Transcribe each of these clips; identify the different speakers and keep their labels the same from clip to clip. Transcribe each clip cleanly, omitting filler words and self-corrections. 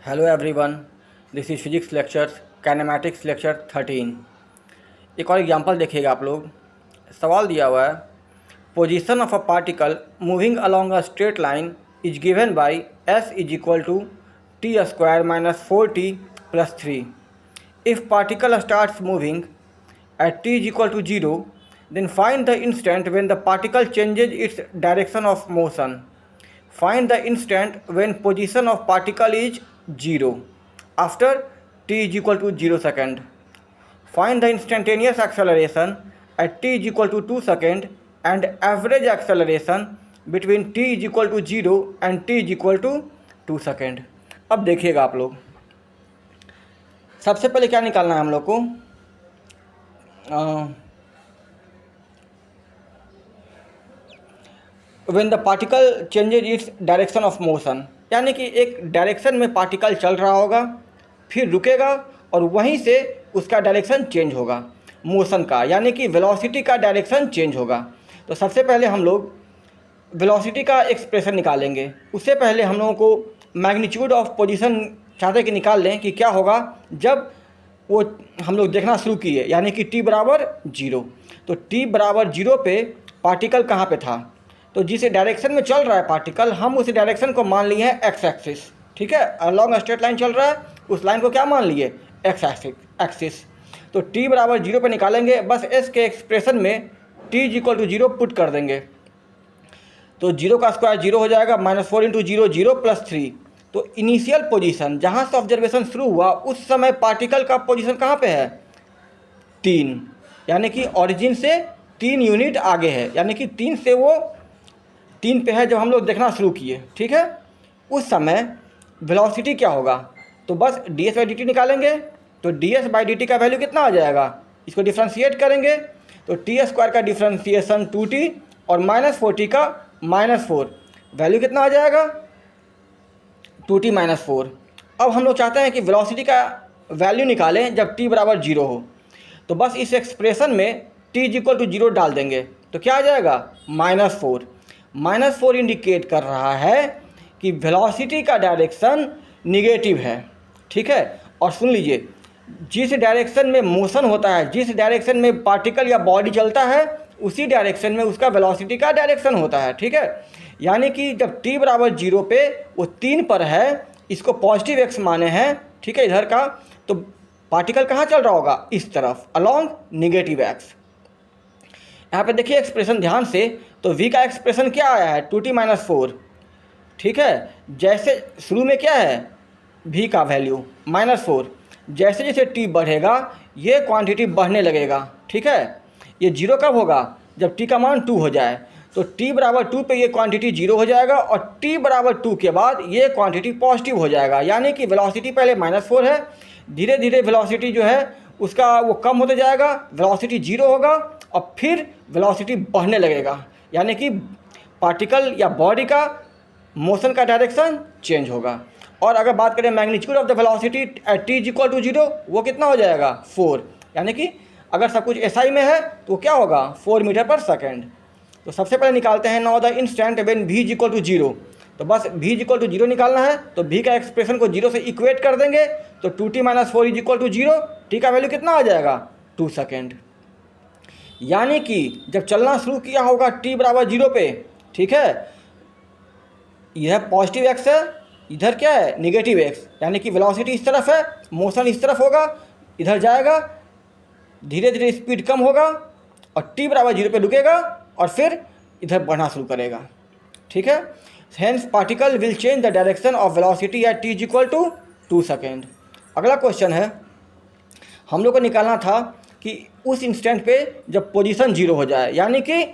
Speaker 1: Hello everyone, this is physics lecture kinematics lecture 13। एक और example देखिएगा आप लोग। सवाल दिया हुआ है, position of a particle moving along a straight line is given by S is equal to T square minus 4t plus 3। If particle starts moving at t is equal to 0, then find the instant when the particle changes its direction of motion. Find the instant when position of particle is 0 after t is equal to 0 second. Find the instantaneous acceleration at t is equal to 2 second and average acceleration between t is equal to 0 and t is equal to 2 second. अब देखिएगा आप लोग, सबसे पहले क्या निकालना है हम लोग को। When the particle changes its direction of motion, यानी कि एक डायरेक्शन में पार्टिकल चल रहा होगा, फिर रुकेगा और वहीं से उसका डायरेक्शन चेंज होगा मोशन का, यानी कि वेलोसिटी का डायरेक्शन चेंज होगा। तो सबसे पहले हम लोग वेलोसिटी का एक्सप्रेशन निकालेंगे। उससे पहले हम लोगों को मैग्नीट्यूड ऑफ पोजीशन चाहते कि निकाल लें कि क्या होगा जब वो हम लोग देखना शुरू किए, यानी कि t बराबर 0। तो t बराबर 0 पे पार्टिकल कहाँ पे था, तो जिस डायरेक्शन में चल रहा है पार्टिकल, हम उस डायरेक्शन को मान लिए हैं एक्स एक्सिस। ठीक है, अलॉन्ग स्ट्रेट लाइन चल रहा है, उस लाइन को क्या मान लिए, एक्स एक्सिस। तो t बराबर 0 पे निकालेंगे, बस s के एक्सप्रेशन में t is equal to 0 put कर देंगे। तो 0 का स्क्वायर 0 हो जाएगा, -4 × 0 0 प्लस 3। तो इनिशियल पोजीशन जहाँ से ऑब्जर्वेशन शुरू हुआ उस समय पार्टिकल का पोजीशन कहाँ पे है, 3, यानी कि ओरिजिन से 3 यूनिट आगे है, यानी कि 3 से वो 3 पे है जब हम लोग देखना शुरू किए। ठीक है, उस समय वेलोसिटी क्या होगा, तो बस ds/dt निकालेंगे। तो ds/dt का वैल्यू कितना आ जाएगा, इसको डिफ्रेंशिएट करेंगे तो t² का डिफ्रेंशिएशन 2t और -4t का -4, वैल्यू कितना आ जाएगा, 2t - 4। अब हम लोग चाहते हैं कि वेलोसिटी का वैल्यू निकालें जब t बराबर 0 हो। तो बस इस एक्सप्रेशन में t इज इक्वल टू 0 डाल देंगे, तो क्या आ जाएगा, -4। -4 इंडिकेट कर रहा है कि वेलोसिटी का डायरेक्शन निगेटिव है। ठीक है, और सुन लीजिए, जिस डायरेक्शन में मोशन होता है, जिस डायरेक्शन में पार्टिकल या बॉडी चलता है, उसी डायरेक्शन में उसका वेलोसिटी का डायरेक्शन होता है। ठीक है, यानी कि जब t बराबर 0 पे वो 3 पर है, इसको पॉजिटिव x माने हैं। ठीक है, इधर का तो पार्टिकल कहाँ चल रहा होगा, इस तरफ, अलॉन्ग निगेटिव x। यहाँ पे देखिए एक्सप्रेशन ध्यान से, तो v का एक्सप्रेशन क्या आया है, 2t - 4। ठीक है, जैसे शुरू में क्या है, v का वैल्यू -4, जैसे जैसे t बढ़ेगा ये क्वांटिटी बढ़ने लगेगा। ठीक है, ये 0 कब होगा, जब t का मान 2 हो जाए। तो t बराबर 2 पे ये क्वांटिटी 0 हो जाएगा और t बराबर 2 के बाद ये क्वांटिटी पॉजिटिव हो जाएगा, यानी कि वेलोसिटी पहले -4 है, धीरे धीरे वेलोसिटी जो है उसका वो कम होते जाएगा, वेलोसिटी 0 होगा और फिर वेलोसिटी बढ़ने लगेगा, यानी कि पार्टिकल या बॉडी का मोशन का डायरेक्शन चेंज होगा। और अगर बात करें magnitude of the velocity at t is equal to 0, वो कितना हो जाएगा, 4, यानी कि अगर सब कुछ SI में है तो क्या होगा, 4 मीटर पर सेकेंड। तो सबसे पहले निकालते हैं now the instant when v is equal to 0। तो बस v इज इक्वल टू 0 निकालना है, तो v का एक्सप्रेशन को 0 से इक्वेट कर देंगे, तो 2t - 4 is equal to 0, t का वैल्यू कितना आ जाएगा, 2 सेकेंड। यानी कि जब चलना शुरू किया होगा t बराबर 0 पे, ठीक है, यह पॉजिटिव x है, इधर क्या है, निगेटिव x, यानी कि वेलोसिटी इस तरफ है, मोशन इस तरफ होगा, इधर जाएगा, धीरे धीरे स्पीड कम होगा और t बराबर 0 पे रुकेगा और फिर इधर बढ़ना शुरू करेगा। ठीक है, hence particle will change the direction of velocity at t is equal to 2 second. अगला क्वेश्चन है, हम लोग को निकालना था कि उस इंस्टेंट पे जब पोजीशन 0 हो जाए, यानी कि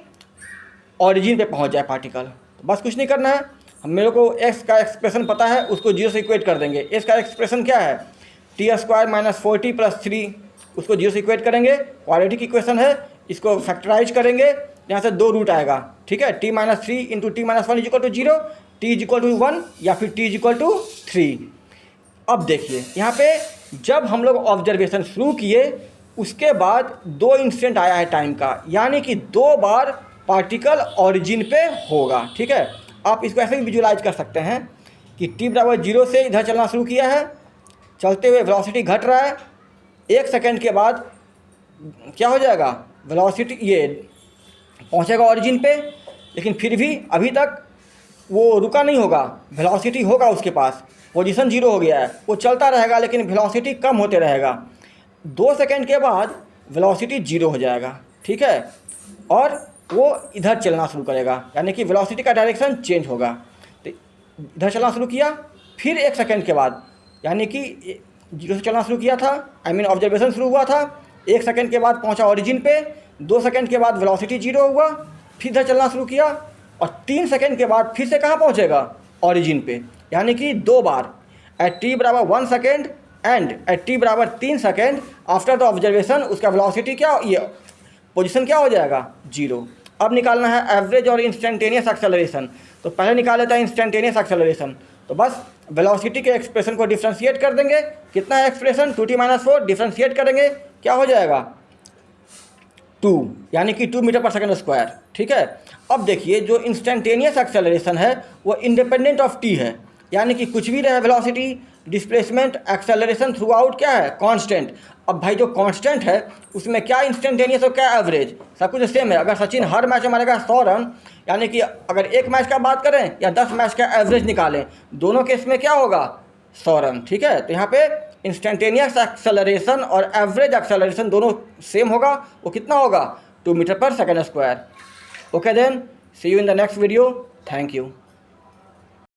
Speaker 1: ऑरिजिन पे पहुंच जाए पार्टिकल। तो बस कुछ नहीं करना है, हम मेरे को x का एक्सप्रेशन पता है, उसको 0 से इक्वेट कर देंगे। x का एक्सप्रेशन क्या है, t² - 4t + 3, उसको 0 से इक्वेट करेंगे, क्वाड्रेटिक इक्वेशन है, इसको फैक्टराइज करेंगे, यहाँ से 2 रूट आएगा। ठीक है, t - 3 × t - 1 is equal to 0, t is equal to 1 या फिर t इज इक्वल टू 3। अब देखिए यहाँ पे जब हम लोग ऑब्जर्वेशन शुरू किए उसके बाद 2 इंस्टेंट आया है टाइम का, यानी कि 2 बार पार्टिकल ऑरिजिन पे होगा। ठीक है, आप इसको ऐसे भी विजुलाइज कर सकते हैं कि t बराबर 0 से इधर चलना शुरू किया है, चलते हुए वेलोसिटी घट रहा है, 1 सेकेंड के बाद क्या हो जाएगा, वेलोसिटी ये पहुंचेगा ओरिजिन पे, लेकिन फिर भी अभी तक वो रुका नहीं होगा, वेलोसिटी होगा उसके पास, पोजीशन 0 हो गया है, वो चलता रहेगा लेकिन वेलोसिटी कम होते रहेगा। 2 सेकेंड के बाद वेलोसिटी 0 हो जाएगा, ठीक है, और वो इधर चलना शुरू करेगा, यानी कि वेलोसिटी का डायरेक्शन चेंज होगा। तो इधर चलना शुरू किया, फिर 1 सेकेंड के बाद, यानी कि 0 से चलना शुरू किया था, ऑब्जर्वेशन शुरू हुआ था, 1 सेकेंड के बाद पहुंचा ओरिजिन पे, 2 सेकेंड के बाद वेलोसिटी 0 हुआ, फिर इधर चलना शुरू किया, और 3 सेकेंड के बाद फिर से कहाँ पहुंचेगा, ओरिजिन पे, यानी कि 2 बार, एट t बराबर 1 सेकेंड एंड एट t बराबर 3 सेकेंड आफ्टर द ऑब्जर्वेशन उसका वेलोसिटी क्या, ये पोजीशन क्या हो जाएगा, 0। अब निकालना है एवरेज और इंस्टेंटेनियस एक्सेलरेशन। तो पहले निकाल लेता है इंस्टेंटेनियस एक्सेलरेशन। तो बस वेलोसिटी के एक्सप्रेशन को डिफ्रेंशिएट कर देंगे, कितना है एक्सप्रेशन, 2t-4, डिफ्रेंशिएट करेंगे, क्या हो जाएगा, 2, यानी कि 2 मीटर पर सेकेंड स्क्वायर, ठीक है। अब देखिए जो इंस्टेंटेनियस एक्सेलरेशन है वो इंडिपेंडेंट ऑफ t है, यानी कि कुछ भी रहे velocity, displacement, acceleration through out क्या है, कांस्टेंट। अब भाई जो कांस्टेंट है उसमें क्या इंस्टेंटेनियस और क्या एवरेज, सब कुछ सेम है। अगर सचिन हर मैच में मारेगा 100 रन, यानी कि अगर एक मैच का बात करें या 10 मैच का एवरेज निकालें, दोनों केस में क्या होगा, 100 रन, ठीक है। तो यहाँ पे इंस्टेंटेनियस एक्सेलरेशन और एवरेज एक्सेलरेशन दोनों सेम होगा, वो कितना होगा, 2 metre per second square. Okay then, see you in the next video, thank you.